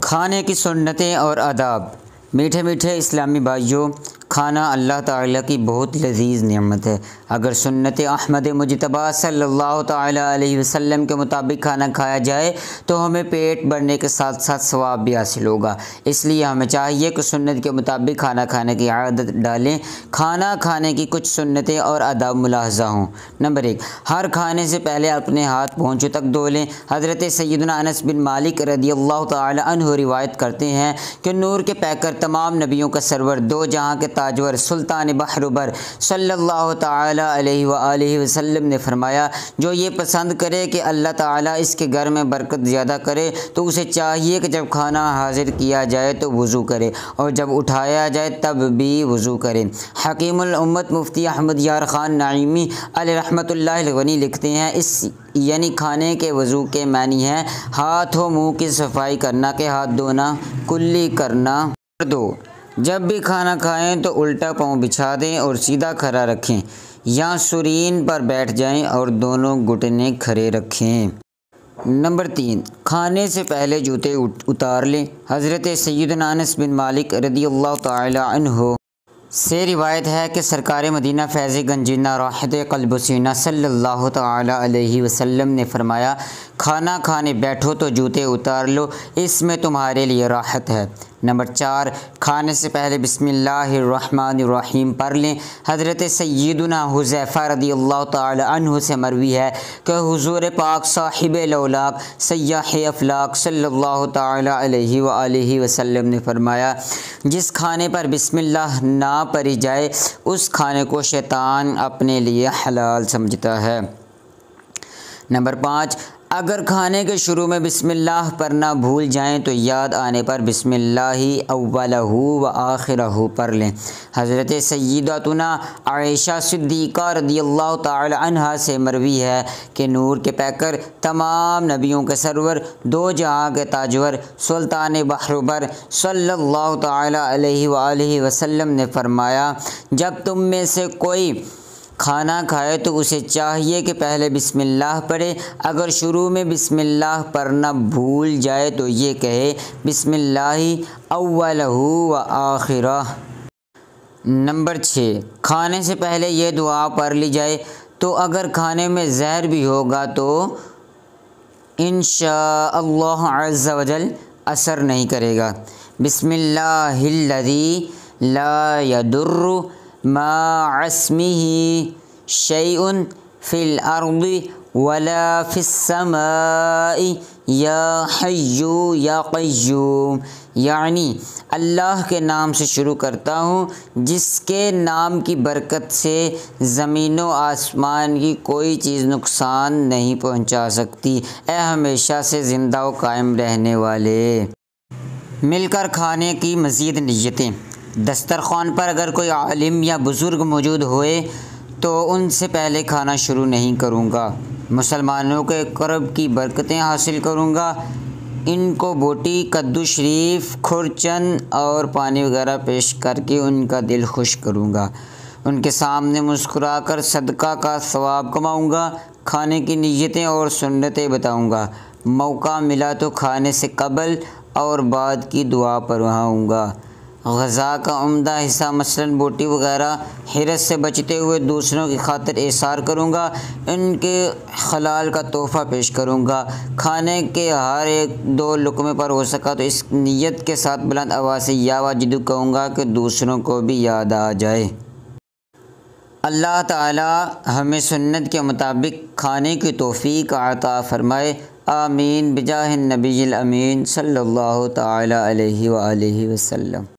کھانے کی سنتیں اور آداب۔ میٹھے میٹھے اسلامی بھائیوں، کھانا اللہ تعالیٰ کی بہت لذیذ نعمت ہے۔ اگر سنت احمد مجتبیٰ صلی اللہ تعالیٰ علیہ وسلم کے مطابق کھانا کھایا جائے تو ہمیں پیٹ بھرنے کے ساتھ ساتھ ثواب بھی حاصل ہوگا۔ اس لیے ہمیں چاہیے کہ سنت کے مطابق کھانا کھانے کی عادت ڈالیں۔ کھانا کھانے کی کچھ سنتیں اور آداب ملاحظہ ہوں۔ نمبر 1، ہر کھانے سے پہلے اپنے ہاتھ پونچھوں تک دھو لیں۔ حضرت سیدنا انس بن مالک رضی اللہ تعالیٰ عنہ روایت کرتے ہیں کہ نور کے پیکر، تمام نبیوں کا سرور، دو جہاں کے تاجور، سلطان بحر بر صلی اللہ تعالیٰ علیہ وآلہ وسلم نے فرمایا، جو یہ پسند کرے کہ اللہ تعالیٰ اس کے گھر میں برکت زیادہ کرے تو اسے چاہیے کہ جب کھانا حاضر کیا جائے تو وضو کرے اور جب اٹھایا جائے تب بھی وضو کرے۔ حکیم الامت مفتی احمد یار خان نعیمی علیہ رحمۃ اللہ الغنی لکھتے ہیں، اس یعنی کھانے کے وضو کے معنی ہے ہاتھ و منہ کی صفائی کرنا، کہ ہاتھ دھونا، کلی کرنا۔ نمبر 2، جب بھی کھانا کھائیں تو الٹا پاؤں بچھا دیں اور سیدھا کھڑا رکھیں یا سرین پر بیٹھ جائیں اور دونوں گھٹنے کھڑے رکھیں۔ نمبر 3، کھانے سے پہلے جوتے اتار لیں۔ حضرت سیدنا انس بن مالک رضی اللہ تعالی عنہ سے روایت ہے کہ سرکار مدینہ فیض گنجینہ راحت قلب و سینہ صلی اللہ تعالی علیہ وسلم نے فرمایا، کھانا کھانے بیٹھو تو جوتے اتار لو، اس میں تمہارے لیے راحت ہے۔ نمبر 4، کھانے سے پہلے بسم اللہ الرحمن الرحیم پڑھ لیں۔ حضرت سیدنا حذیفہ رضی اللہ تعالی عنہ سے مروی ہے کہ حضور پاک صاحب لولاک سیاح افلاک صلی اللہ تعالی علیہ وآلہ وسلم نے فرمایا، جس کھانے پر بسم اللہ نہ پڑھی جائے اس کھانے کو شیطان اپنے لیے حلال سمجھتا ہے۔ نمبر 5، اگر کھانے کے شروع میں بسم اللہ پڑھنا بھول جائیں تو یاد آنے پر بسم اللہ اولہ و آخرہ پڑھ لیں۔ حضرت سیدتنا عائشہ صدیقہ رضی اللہ تعالی عنہا سے مروی ہے کہ نور کے پیکر، تمام نبیوں کے سرور، دو جہاں کے تاجور، سلطان بحر بر صلی اللہ تعالی علیہ وآلہ وسلم نے فرمایا، جب تم میں سے کوئی کھانا کھائے تو اسے چاہیے کہ پہلے بسم اللہ پڑھے، اگر شروع میں بسم اللہ پڑھنا بھول جائے تو یہ کہے بسم اللہ اولہ و آخرہ۔ نمبر 6، کھانے سے پہلے یہ دعا پڑھ لی جائے تو اگر کھانے میں زہر بھی ہوگا تو انشاء اللہ عز و جل اثر نہیں کرے گا۔ بسم اللہ الذی لا یضر مع اسمہ شیء فی الارض ولا فی السماء یا حی یا قیوم، یعنی اللہ کے نام سے شروع کرتا ہوں جس کے نام کی برکت سے زمین و آسمان کی کوئی چیز نقصان نہیں پہنچا سکتی، اے ہمیشہ سے زندہ و قائم رہنے والے۔ مل کر کھانے کی مزید نیتیں۔ دسترخوان پر اگر کوئی عالم یا بزرگ موجود ہوئے تو ان سے پہلے کھانا شروع نہیں کروں گا، مسلمانوں کے قرب کی برکتیں حاصل کروں گا، ان کو بوٹی، کدو شریف، کھرچن اور پانی وغیرہ پیش کر کے ان کا دل خوش کروں گا، ان کے سامنے مسکرا کر صدقہ کا ثواب کماؤں گا، کھانے کی نیتیں اور سنتیں بتاؤں گا، موقع ملا تو کھانے سے قبل اور بعد کی دعا پڑھواؤں گا۔ غذا کا عمدہ حصہ مثلاً بوٹی وغیرہ حرص سے بچتے ہوئے دوسروں کی خاطر ایثار کروں گا، ان کے حلال کا تحفہ پیش کروں گا، کھانے کے ہر ایک دو لقمے پر ہو سکا تو اس نیت کے ساتھ بلند آواز سے یا واجدو کہوں گا کہ دوسروں کو بھی یاد آ جائے۔ اللہ تعالی ہمیں سنت کے مطابق کھانے کی توفیق عطا فرمائے، آمین، بجاہ النبی الامین صلی اللہ تعالی علیہ وآلہ وسلم۔